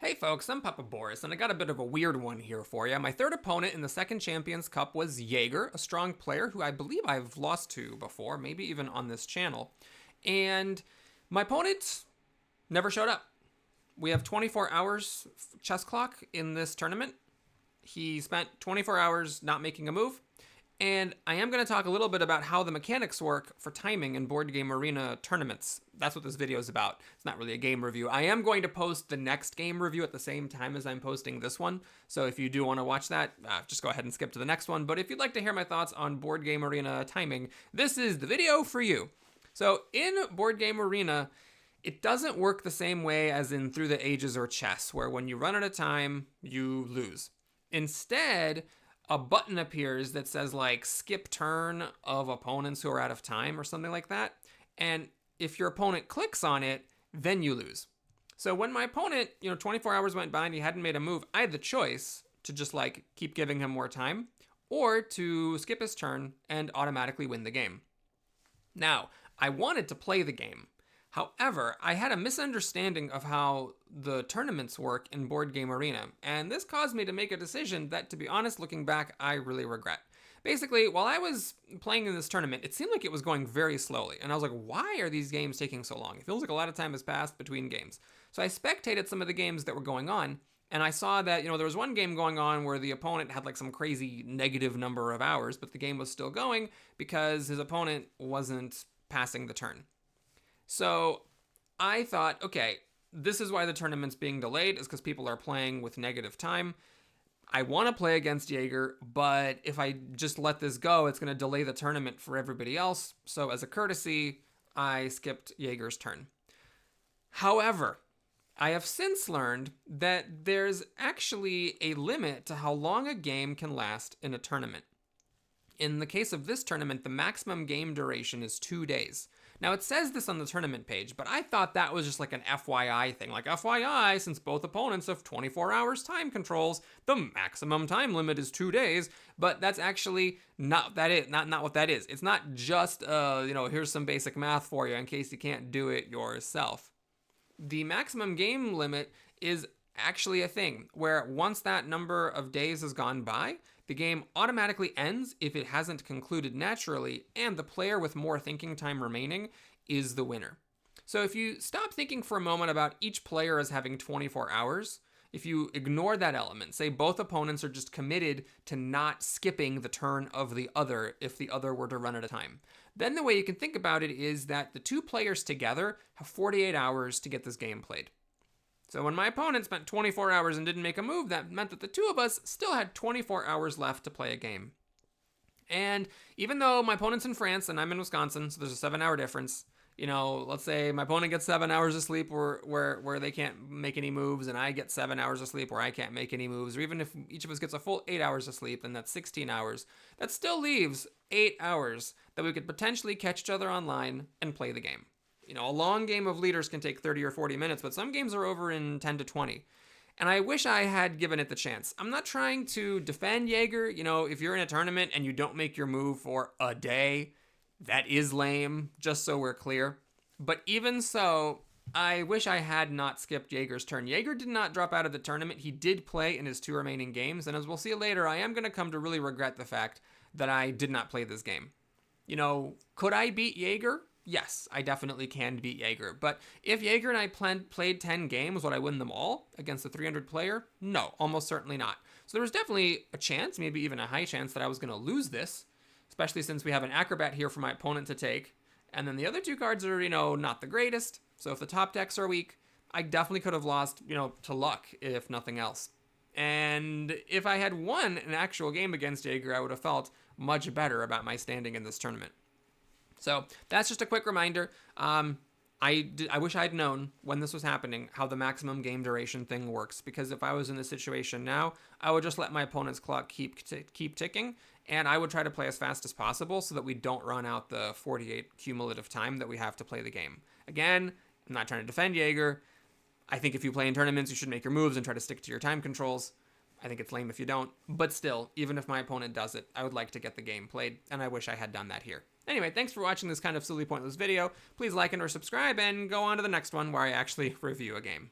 Hey folks, I'm Papa Boris, and I got a bit of a weird one here for you. My third opponent in the second Champions Cup was Yeagr, a strong player who I believe I've lost to before, maybe even on this channel. And my opponent never showed up. We have 24 hours chess clock in this tournament. He spent 24 hours not making a move. And I am going to talk a little bit about how the mechanics work for timing in board game arena tournaments. That's what this video is about. It's not really a game review. I am going to post the next game review at the same time as I'm posting this one. So if you do want to watch that, just go ahead and skip to the next one. But if you'd like to hear my thoughts on board game arena timing, this is the video for you. So in board game arena, it doesn't work the same way as in Through the Ages or chess, where when you run out of time, you lose. Instead, a button appears that says like skip turn of opponents who are out of time or something like that. And if your opponent clicks on it, then you lose. So when my opponent, 24 hours went by and he hadn't made a move, I had the choice to just like keep giving him more time or to skip his turn and automatically win the game. Now, I wanted to play the game. However, I had a misunderstanding of how the tournaments work in Board Game Arena, and this caused me to make a decision that, to be honest, looking back, I really regret. Basically, while I was playing in this tournament, it seemed like it was going very slowly, and I was like, why are these games taking so long? It feels like a lot of time has passed between games. So I spectated some of the games that were going on, and I saw that, there was one game going on where the opponent had like some crazy negative number of hours, but the game was still going because his opponent wasn't passing the turn. So I thought, okay, this is why the tournament's being delayed, is because people are playing with negative time. I want to play against Yeagr, but if I just let this go, it's going to delay the tournament for everybody else. So as a courtesy, I skipped Yeagr's turn. However, I have since learned that there's actually a limit to how long a game can last in a tournament. In the case of this tournament, the maximum game duration is 2 days. Now, it says this on the tournament page, but I thought that was just like an FYI thing. Like, FYI, since both opponents have 24 hours time controls, the maximum time limit is 2 days. But that's actually not what that is. It's not just, here's some basic math for you in case you can't do it yourself. The maximum game limit is actually a thing where once that number of days has gone by, the game automatically ends if it hasn't concluded naturally, and the player with more thinking time remaining is the winner. So if you stop thinking for a moment about each player as having 24 hours, if you ignore that element, say both opponents are just committed to not skipping the turn of the other if the other were to run out of time, then the way you can think about it is that the two players together have 48 hours to get this game played. So when my opponent spent 24 hours and didn't make a move, that meant that the two of us still had 24 hours left to play a game. And even though my opponent's in France and I'm in Wisconsin, so there's a 7-hour difference, let's say my opponent gets 7 hours of sleep where they can't make any moves, and I get 7 hours of sleep where I can't make any moves, or even if each of us gets a full 8 hours of sleep, then that's 16 hours. That still leaves 8 hours that we could potentially catch each other online and play the game. A long game of leaders can take 30 or 40 minutes, but some games are over in 10 to 20. And I wish I had given it the chance. I'm not trying to defend Yeagr. If you're in a tournament and you don't make your move for a day, that is lame, just so we're clear. But even so, I wish I had not skipped Yeagr's turn. Yeagr did not drop out of the tournament. He did play in his 2 remaining games, and as we'll see later, I am going to come to really regret the fact that I did not play this game. Could I beat Yeagr? Yes, I definitely can beat Yeagr. But if Yeagr and I played 10 games, would I win them all against a 300 player? No, almost certainly not. So there was definitely a chance, maybe even a high chance, that I was going to lose this, especially since we have an acrobat here for my opponent to take. And then the other 2 cards are, not the greatest. So if the top decks are weak, I definitely could have lost, to luck, if nothing else. And if I had won an actual game against Yeagr, I would have felt much better about my standing in this tournament. So that's just a quick reminder. I wish I'd known when this was happening how the maximum game duration thing works, because if I was in this situation now, I would just let my opponent's clock keep ticking, and I would try to play as fast as possible so that we don't run out the 48 cumulative time that we have to play the game. Again, I'm not trying to defend Yeagr. I think if you play in tournaments, you should make your moves and try to stick to your time controls. I think it's lame if you don't, but still, even if my opponent does it, I would like to get the game played, and I wish I had done that here. Anyway, thanks for watching this kind of silly, pointless video. Please like and or subscribe, and go on to the next one where I actually review a game.